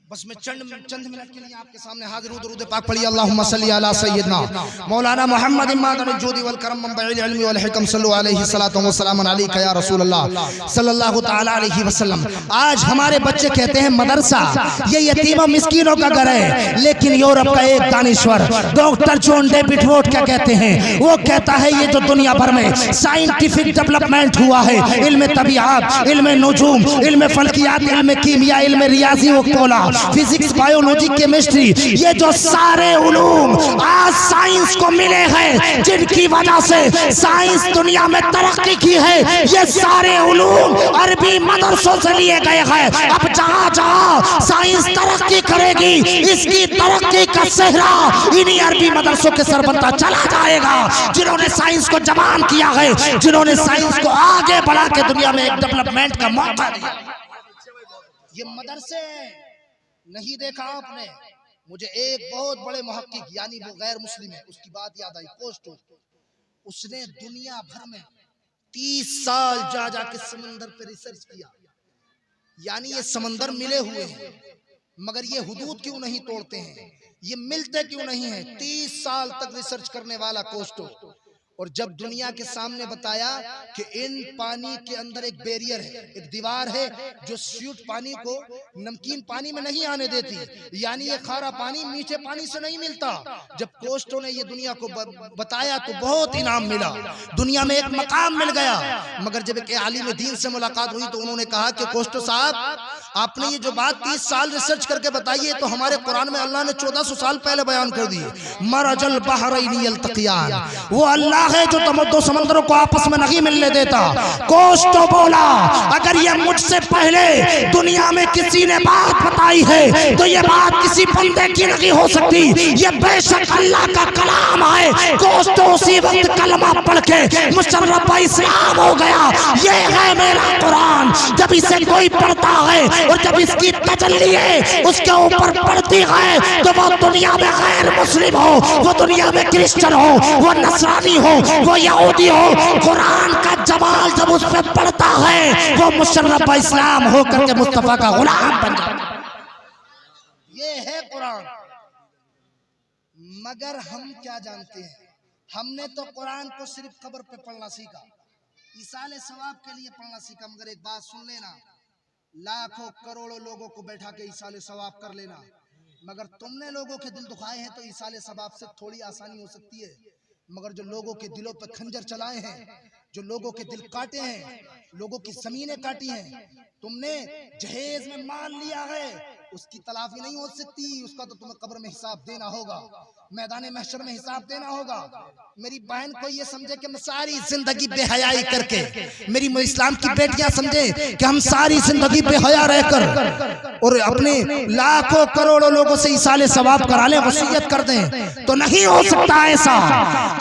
बस मैं चंद मिनट के लिए आपके सामने हाजिर हूं। दुरूद पाक पढ़िए, अल्लाहुम्मा सल्ली अला सय्यदना मौलाना मोहम्मद इमादुल जुदी वल करम मंबइल इल्मी वल हिकम सल्लल्लाहु अलैहि सलातो व सलाम अलैका या रसूल अल्लाह सल्लल्लाहु तआला अलैहि वसल्लम। आज हमारे बच्चे कहते हैं मदरसा ये यतीमों मिस्कीनों का घर है, लेकिन यूरोप का एक दानिश्वर डॉक्टर जॉन डेविड वोट क्या कहते हैं, वो कहता है ये जो दुनिया भर में साइंटिफिक डेवलपमेंट हुआ है, इल्म तबीयत, इल्म नुजूम, इल्म फल्कियात, इल्म कीमिया, इल्म रियाजी व कोला, फिजिक्स, बायोलॉजी, केमिस्ट्री, ये जो सारे उलूम आज साइंस को मिले हैं, जिनकी वजह से साइंस दुनिया में तरक्की की है, ये सारे उलूम अरबी मदरसों से लिए गए हैं। अब जहां जहां साइंस तरक्की करेगी, इसकी तरक्की का सेहरा इन्हीं अरबी मदरसों के सर बनता चला जाएगा, जिन्होंने साइंस को जवान किया है, जिन्होंने साइंस को आगे बढ़ा के दुनिया में एक डेवलपमेंट का मौका दिया। ये मदरसे नहीं देखा आपने? मुझे एक बहुत बड़े मुहक्किक, यानी वो गैर मुस्लिम है, उसकी बात याद आई, कोस्टो, उसने दुनिया भर में 30 साल जा के समंदर पे रिसर्च किया, यानी ये समंदर मिले हुए हैं मगर ये हुदूद क्यों नहीं तोड़ते हैं, ये मिलते क्यों नहीं है। 30 साल तक रिसर्च करने वाला कोस्टो, और जब दुनिया के सामने बताया कि इन पानी के अंदर एक बैरियर है, एक दीवार है जो स्वीट पानी को नमकीन पानी में नहीं आने देती, यानी ये खारा पानी मीठे पानी से नहीं मिलता। जब कोस्टो ने ये दुनिया को बताया तो बहुत इनाम मिला, दुनिया में एक मकाम मिल गया। मगर जब एक आलिम दीन से मुलाकात हुई तो उन्होंने कहा कि कोस्टो साहब, आपने ये जो बात 30 साल रिसर्च करके बताई है, तो हमारे कुरान में अल्लाह ने 1400 साल पहले बयान कर दी। मरजल बहरैनी यल्तक़ियान, वो अल्लाह है जो दो समंदरों को आपस में नहीं मिलने देता। कोस्टो बोला, अगर ये मुझसे पहले दुनिया में किसी ने बात बताई है तो ये बात किसी बंदे की नहीं हो सकती, ये बेशक अल्लाह का कलाम है। कोस्टो उसी वक्त कलमा पढ़ के मुशर्रफ इस्लाम हो गया। ये है मेरा कुरान। जब इसे कोई पढ़ता है और जब इसकी तजल्ली उसके ऊपर पड़ती है तो वो दुनिया में गैर मुस्लिम हो, वो दुनिया में क्रिश्चियन हो, वो नसरानी हो, वो यहूदी हो, कुरान का जमाल जब उस पर पड़ता है वो मुशर्रफ इस्लाम होकर के मुस्तफा का गुलाम बन जाता है। ये है कुरान। मगर हम क्या जानते हैं, हमने तो कुरान को सिर्फ कब्र पे पढ़ना सीखा, इसाले सवाब के लिए पढ़ना सीखा। मगर एक बात सुन लेना, लाखों करोड़ों लोगों को बैठा के इसाले सवाब कर लेना, मगर तुमने लोगों के दिल दुखाए हैं तो इसाले सवाब से थोड़ी आसानी हो सकती है। मगर जो लोगों के दिलों पर खंजर चलाए हैं, जो लोगों के दिल काटे हैं, लोगों की जमीनें काटी हैं, तुमने जहेज में माल लिया है, उसकी तलाफी नहीं हो सकती। उसका तो तुम्हें कब्र में हिसाब देना होगा, मैदान महशर में हिसाब देना होगा। मेरी बहन को ये समझे कि मैं सारी जिंदगी बेहयाई करके, मेरी इस्लाम की बेटियां समझे कि हम सारी जिंदगी बेहया रहकर और अपने लाखों करोड़ों लोगों से इसाले सवाब करा लें, वसीयत कर दें, तो नहीं हो सकता ऐसा।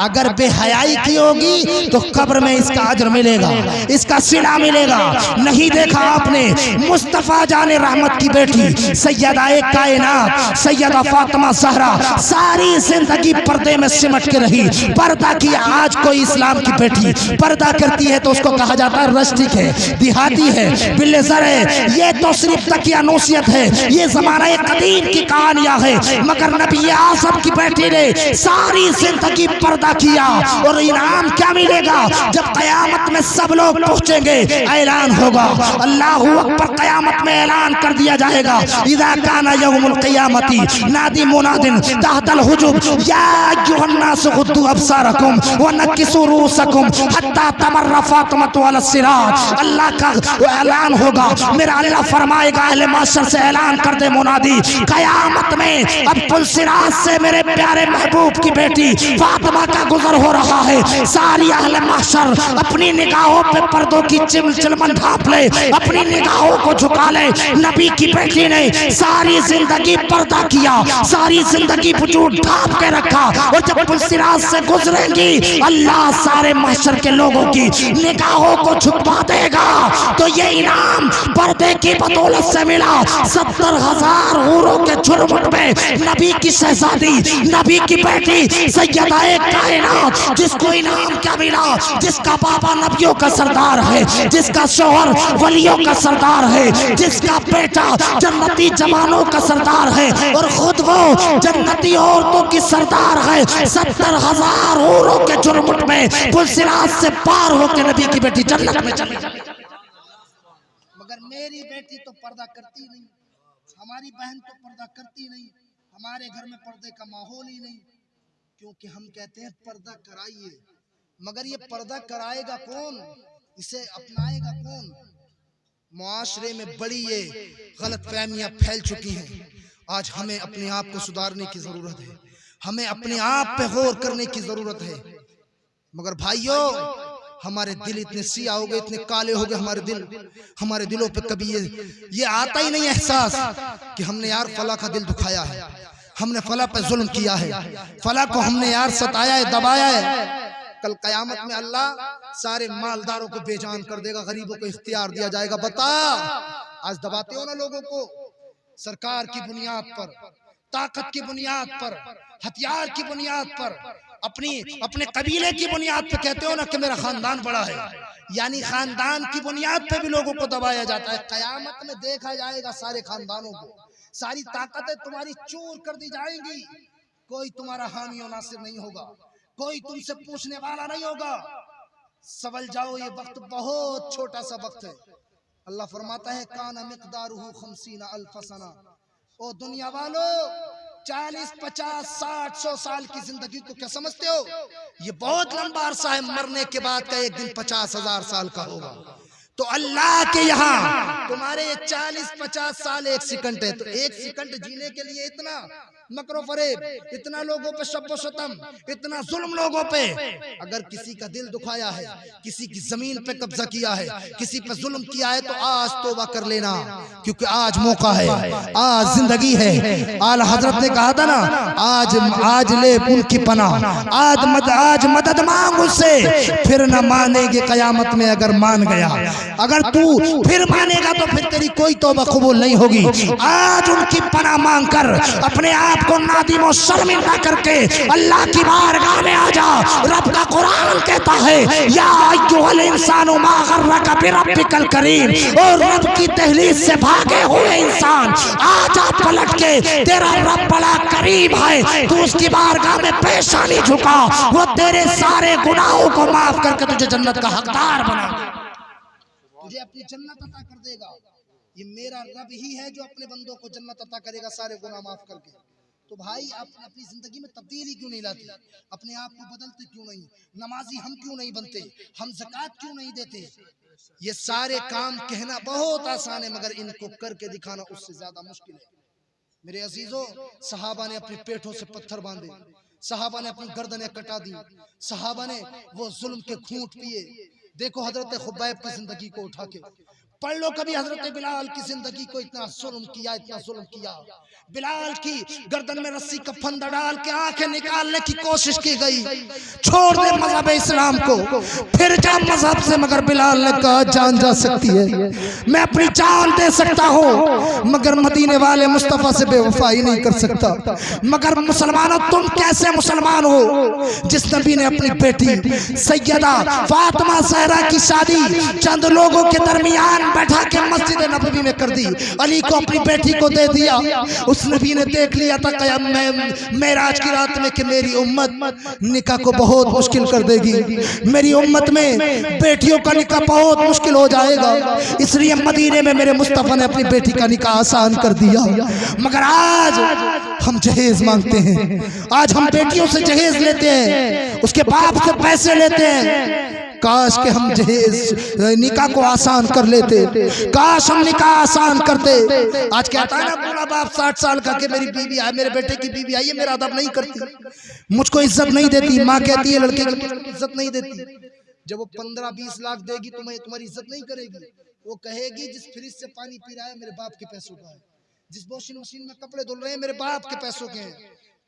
अगर बेहयाई की होगी तो कब्र में इसका अजर मिलेगा, इसका सिला मिलेगा। नहीं देखा आपने मुस्तफा जाने रहमत की बेटी सैयदा एक कायनात सैयदा फातिमा ज़हरा सारी जिंदगी पर्दे में सिमट के रही, पर्दा की। आज कोई इस्लाम की बेटी पर्दा करती है तो उसको कहा जाता है रस्टिक है, देहाती है, बिल्लेसर है। ये तो सिर्फ तकिया नौसियत है, ये जमाना कदीम की कहानियां है। मगर नबी आज़म की बेटी ने सारी जिंदगी पर्दा किया, और इनाम क्या मिलेगा? जब कयामत में सब लोग पहुंचेंगे, ऐलान होगा, अल्लाहु अकबर, कयामत में ऐलान कर दिया जाएगा, इज़ा काना यौमुल क़ियामती नादी मुनादिन तहतल हुजुब या अय्युहन्नास गुद्दू अब्सारकुम व नक्किसू रूसकुम हत्ता तमर्रा फातिमतु अला सिरात। अल्लाह का ऐलान होगा, मेरा अल्लाह फरमाएगा, अहले माशर से ऐलान कर दे मुनादी, कयामत में अब पुल सिरात से मेरे प्यारे महबूब की बेटी फातिमा का गुजर हो रहा है। सारी अहले माशर अपनी निगाहों पे पर्दों की चिलमन ढांप ले, अपनी निगाहों को झुका ले। नबी की बेटी ने सारी जिंदगी पर्दा किया, सारी जिंदगी वजूद ढांप के रखा, और जब पुलसिरात से गुजरेंगी अल्लाह सारे महशर के लोगों की निगाहों को झुकवा देगा। तो ये इनाम पर्दे की बदौलत से मिला। 70,000 हूरों के झुरमुट में नबी की शहजादी, नबी की बेटी सैयदा एक कायनात, जिसको इनाम क्या मिला? जिसका बाबा नबियों का सरदार है, जिसका शौहर वलियों का सरदार है, जिसका बेटा जन्नती सभी जवानों का सरदार है और खुद वो जन्नती औरतों की सरदार है। 70,000 औरों के जुर्मुट में पुलसिरात से पार होकर नबी की बेटी जन्नत में चली जाए। मगर मेरी बेटी तो पर्दा करती नहीं, हमारी बहन तो पर्दा करती नहीं, हमारे घर में पर्दे का माहौल ही नहीं, क्योंकि हम कहते हैं पर्दा कराइए। मगर ये पर्दा कराएगा कौन, इसे अपनाएगा कौन? मुआशरे में बड़ी ये गलतफहमियां फैल चुकी हैं। आज हमें अपने आप को सुधारने की जरूरत है, हमें अपने आप पे गौर करने की जरूरत है। मगर भाइयों, हमारे दिल इतने सिया हो गए, इतने काले हो गए हमारे दिलों पे कभी ये आता ही नहीं एहसास कि हमने यार फला का दिल दुखाया है, हमने फला पे जुल्म किया है, फला को हमने यार सताया है, दबाया है। कल कयामत में अल्लाह सारे मालदारों को बेजान कर देगा, गरीबों को इख्तियार दिया जाएगा। बता, आज दबाते हो ना लोगों को, सरकार की बुनियाद पर, ताकत की बुनियाद पर, हथियार की बुनियाद पर, अपने कबीले की बुनियाद पर कहते हो ना कि मेरा खानदान बड़ा है, यानी खानदान की बुनियाद पे भी लोगों को दबाया जाता है। कयामत में देखा जाएगा सारे खानदानों को, सारी ताकतें तुम्हारी चूर कर दी जाएंगी, कोई तुम्हारा हामी और नासिर नहीं होगा, कोई तुमसे पूछने वाला नहीं होगा। समझ जाओ ये वक्त बहुत छोटा सा वक्त है। अल्लाह फरमाता है काना मिक़दारुहु 50 अल्फ सना। ओ दुनिया वालों, 40, 50, 60, 100 साल की जिंदगी को क्या समझते हो? ये बहुत लंबा अरसा है, मरने के बाद का एक दिन 50,000 साल का होगा। तो अल्लाह के यहाँ तुम्हारे 40-50 साल 1 सेकंड है, तो 1 सेकंड जीने के लिए इतना मकरो फरेब, इतना लोगों पे शब्बो शतम, इतना जुल्म लोगों पे। अगर किसी का दिल दुखाया है, किसी की जमीन पे कब्जा किया है, किसी पे जुल्म किया है, तो आज तौबा कर लेना, क्योंकि आज मौका है, आज जिंदगी है। आला हजरत ने कहा था ना, आज ले उनकी पनाह, आज मदद मांग उससे, फिर न मानेंगे कयामत में अगर मान गया। अगर तू फिर मानेगा तो फिर तेरी कोई तौबा कबूल नहीं होगी। आज उनकी पनाह मांग कर अपने आप को नादिम और शर्मिंदा करके अल्लाह की बारगाह में आ जा। रब का कुरान कहता है या अय्युहल इंसानु मा गर्रका बिरब्बिकल करीम, और रब की दहलीज से भागे हुए इंसान आजा पलट के, तेरा रब बड़ा करीब है, तू उसकी बारगाह में पेशानी झुका, वो तेरे सारे गुनाहों को माफ करके तुझे जन्नत का हकदार बना दे, तुझे अपनी जन्नत अता कर देगा। ये मेरा रब ही है जो अपने बंदों को जन्नत अता करेगा सारे गुनाह माफ करके। तो भाई आप अपनी जिंदगी में तब्दीली क्यों नहीं लाते? अपने आप को बदलते क्यों नहीं? नमाजी हम क्यों नहीं बनते? हम ज़कात क्यों नहीं देते? ये सारे काम कहना बहुत आसान है, मगर इनको करके दिखाना उससे ज्यादा मुश्किल है। मेरे अजीजों, सहाबा ने अपने पेटों से पत्थर बांधे, सहाबा ने अपनी गर्दनें कटा दी, सहाबा ने वो जुल्म के घूंट पिए। देखो हजरत खुबैब की जिंदगी को उठा के पढ़ लो कभी, हजरत बिलाल की जिंदगी को इतना जुल्म किया, इतना जुल्म किया। बिलाल की गर्दन में रस्सी का फंदा डाल के आंखें निकालने की कोशिश की गई, छोड़ दे मजहब इस्लाम को, फिर जा मजहब से। मगर बिलाल ने कहा जान जा सकती है, मैं अपनी जान दे सकता हूँ, मगर मदीने वाले मुस्तफा से बेवफाई नहीं कर सकता। मगर मुसलमानों, तुम कैसे मुसलमान हो जिस नबी ने अपनी बेटी सैयदा फातिमा ज़हरा की शादी चंद लोगों के दरमियान बैठा के मस्जिद नबवी में कर दी, अली को अपनी बेटी को दे दिया। उस नबी ने देख लिया था मेराज की रात में कि मेरी उम्मत निकाह को बहुत मुश्किल कर देगी, मेरी उम्मत में बेटियों का निकाह बहुत मुश्किल हो जाएगा, इसलिए मदीने में मेरे मुस्तफा ने अपनी बेटी का निकाह आसान कर दिया। मगर आज हम जहेज मांगते हैं, आज हम बेटियों से जहेज लेते हैं, उसके बाप से पैसे लेते हैं। काश के हम जहेज निकाह को आसान कर लेते, काश हम निकाह आसान करते। आज कहता है ना पूरा बाप 60 साल का कि मेरी बीवी है, मेरे बेटे की बीवी आई है, मेरा अदब नहीं करती, मुझको इज्जत नहीं देती। माँ कहती है लड़के की इज्जत नहीं देती। जब वो 15-20 लाख देगी तुम्हारी इज्जत नहीं करेगी, वो कहेगी जिस फ्रिज से पानी पी रहा है मेरे बाप के पैसों का है, जिस वॉशिंग मशीन में कपड़े धुल रहे हैं मेरे बाप के पैसों के हैं।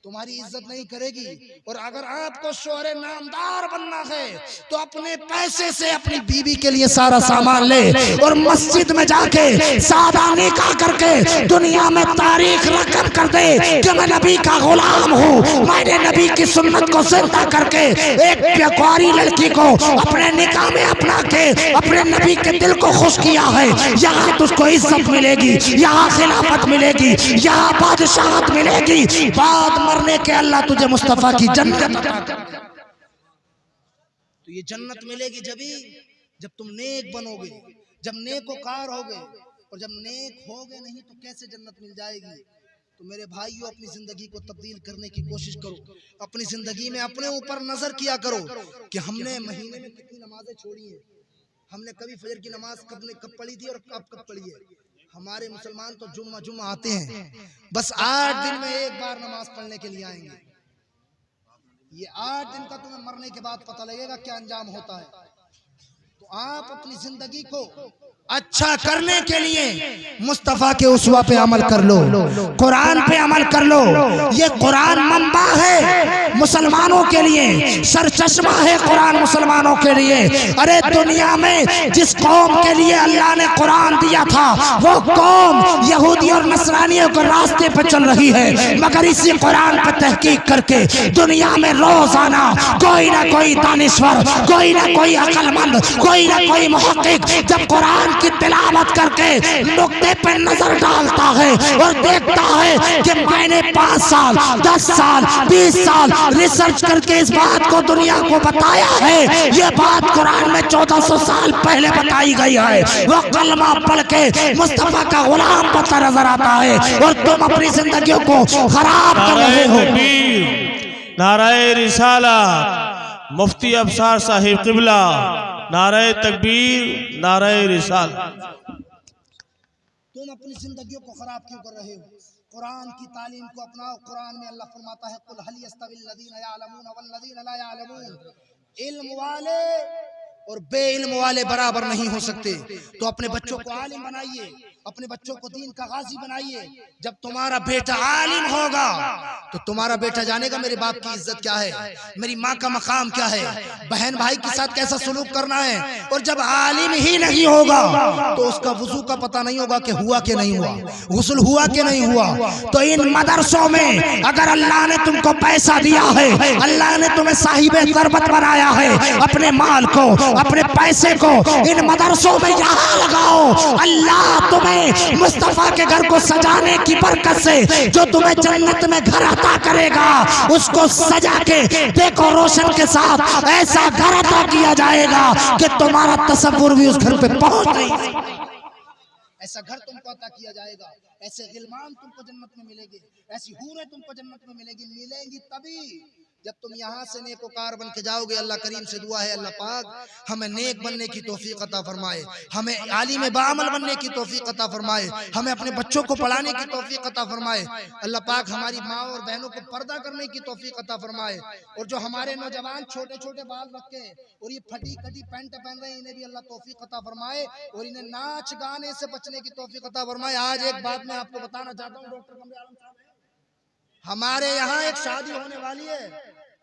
तुम्हारी इज्जत नहीं करेगी। और अगर आपको शोहरे नामदार बनना है तो अपने पैसे से अपनी बीवी के लिए सारा सामान ले और मस्जिद में जाके सादा निकाह करके दुनिया में तारीख रकम कर दे कि मैं नबी का गुलाम हूँ, मैंने नबी की सुन्नत को जिंदा करके एक प्यारी लड़की को अपने निकाह में अपना के अपने नबी के दिल को खुश किया है। यहाँ तुझको इज्जत मिलेगी, यहाँ खिलाफत मिलेगी, यहाँ बादशाहत मिलेगी। बाद मरने के अल्लाह तुझे मुस्तफा की जन्नत अता करेगा। तो ये जन्नत मिलेगी जब तुम नेक बनोगे, जब नेकोकार होगे। और जब नेक होगे नहीं तो कैसे जन्नत मिल जाएगी। तो मेरे भाइयों, अपनी जिंदगी को तब्दील करने की कोशिश करो। अपनी जिंदगी में अपने ऊपर नजर किया करो कि हमने महीने में कितनी नमाजें छोड़ी हैं, हमने कभी फजर की नमाज कब पढ़ी थी और कब पढ़ी है। हमारे मुसलमान तो जुम्मा आते हैं, बस 8 दिन में एक बार नमाज पढ़ने के लिए आएंगे। ये 8 दिन का तुम्हें मरने के बाद पता लगेगा क्या अंजाम होता है। तो आप अपनी जिंदगी को अच्छा करने के लिए मुस्तफा के उस्वा पे अमल कर लो, कुरान पे अमल कर लो। ये कुरान मंबा है मुसलमानों के लिए, सरचश्मा है कुरान मुसलमानों के लिए। अरे दुनिया में जिस कौम के लिए अल्लाह ने कुरान दिया था वो कौम यहूदी और नसरानियों के रास्ते पे चल रही है, मगर इसी कुरान पे तहकीक करके दुनिया में रोजाना कोई ना कोई दानिश्वर, कोई ना कोई अक्लमंद, कोई ना कोई मुहक्किक जब कुरान की तिलावत करके नुक्ते पे नजर डालता है और देखता है कि मैंने 5 साल 10 साल 20 साल रिसर्च करके इस बात को दुनिया को बताया है, ये बात कुरान में 1400 साल पहले बताई गई है। वो कलमा पढ़ के मुस्तफा का गुलाम बनता नजर आता है और तुम अपनी जिंदगियों को खराब कर रहे हो। नाराए रिसालत, मुफ्ती अफसार साहिब क़िबला, नाराए तकबीर, नाराए रिसालत। तुम अपनी जिंदगियों को खराब क्यों कर रहे हो? कुरान की तालीम को अपनाओ। कुरान में अल्लाह फरमाता है कुल हल यस्तविल लज़ीना यअलमून वल्लज़ीना ला यअलमून, इल्म वाले और बेइल्म वाले बराबर नहीं हो सकते। तो अपने बच्चों को आलिम बनाइए, अपने बच्चों को दीन का गाजी बनाइए। जब तुम्हारा बेटा आलिम होगा तो तुम्हारा बेटा जानेगा मेरे बाप की इज्जत क्या है, मेरी माँ का मकाम क्या है, बहन भाई के साथ कैसा सलूक करना है। और जब आलिम ही नहीं होगा तो उसका वुजू का पता नहीं होगा कि हुआ कि नहीं हुआ, गुस्ल हुआ कि नहीं हुआ। तो इन मदरसों में अगर अल्लाह ने तुमको पैसा दिया है, अल्लाह ने तुम्हें साहिबे तरबत बनाया है, अपने माल को अपने पैसे को इन मदरसों में यहाँ लगाओ। अल्लाह तुम्हें मुस्तफा के घर को सजाने की बरकत से जो तुम्हें जन्नत में घर अता करेगा उसको सजा के देखो रोशन के साथ ऐसा घर अता किया जाएगा कि तुम्हारा तसव्वुर भी उस घर पे पहुंच नहीं सकता। ऐसा घर तुमको अता किया जाएगा, ऐसे गिलमान तुमको जन्नत में मिलेंगे, ऐसी हूरें तुमको जन्नत में मिलेंगी तभी जब तुम यहाँ से नेकोकार बन के जाओगे। अल्लाह करीम से दुआ है अल्लाह पाक हमें नेक बनने की तौफीक अता फरमाए, हमें आलिम बाअमल बनने की तौफीक अता फरमाए, हमें अपने बच्चों को पढ़ाने की तौफीक अता फरमाए। अल्लाह पाक हमारी माँ और बहनों को पर्दा करने की तौफीक अता फरमाए। और जो हमारे नौजवान छोटे छोटे बाल रखे और ये फटी कटी पैंट पहन रहे हैं इन्हें भी अल्लाह तौफीक अता फरमाए और इन्हें नाच गाने से बचने की तौफीक अता फरमाए। आज एक बात मैं आपको बताना चाहता हूँ, डॉक्टर कमरे आलम साहब हमारे यहाँ एक शादी होने वाली है।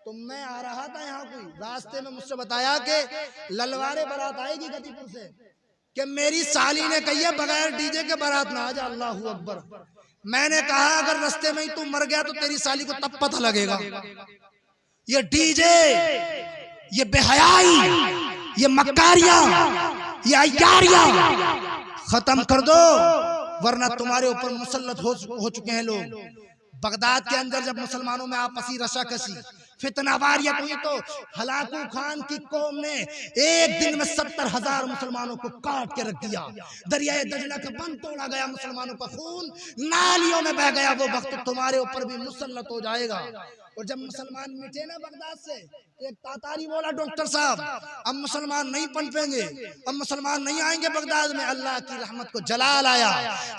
तो मैं आ रहा था यहाँ, कोई रास्ते में मुझसे बताया कि ललवारे बारात आएगी गतिपुर से, कि मेरी साली ने कही है बगैर डीजे के बारात ना आ जा। अल्लाहू अकबर। मैंने कहा अगर रास्ते में ही तू मर गया तो तेरी साली को तब पता लगेगा। ये डीजे, ये बेहयाई, ये मक्कारियां, ये अय्यारियां खत्म कर दो वरना तुम्हारे ऊपर मुसल्लत हो चुके हैं लोग। बगदाद के अंदर जब मुसलमानों में आपसी रशाकशी फितना वारियत हुई तो हलाकू खान की कौम ने एक दिन में 70,000 मुसलमानों को काट के रख दिया। दरियाए दजला का बंद तोड़ा गया, मुसलमानों का खून नालियों में बह गया। वो वक्त तुम्हारे ऊपर भी मुसल्लत हो जाएगा। और जब मुसलमान मिटे ना बगदाद से, एक तातारी बोला डॉक्टर साहब अब मुसलमान नहीं पनपेंगे, अब मुसलमान नहीं आएंगे बगदाद में। अल्लाह की रहमत को जलाल आया,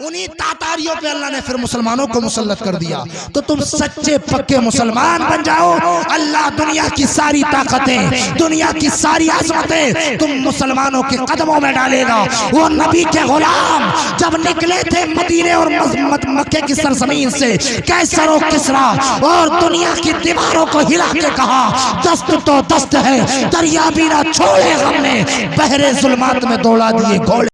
उन्हीं तातारियों पे अल्लाह ने फिर मुसलमानों को मुसल्लत कर दिया। तो तुम सच्चे पक्के मुसलमान बन जाओ, अल्लाह दुनिया की सारी ताकतें, दुनिया की सारी आज़मतें तुम मुसलमानों के कदमों में डालेगा। वो नबी के गुलाम जब निकले थे मदीने और मक्के की सरजमीन से, कैसर और किसरा और दुनिया की दीवारों को हिला के कहा दस्त तो दस्त है, दरिया भी ना छोड़े हमने, बहरे जुल्मात में दौड़ा दिए घोड़े।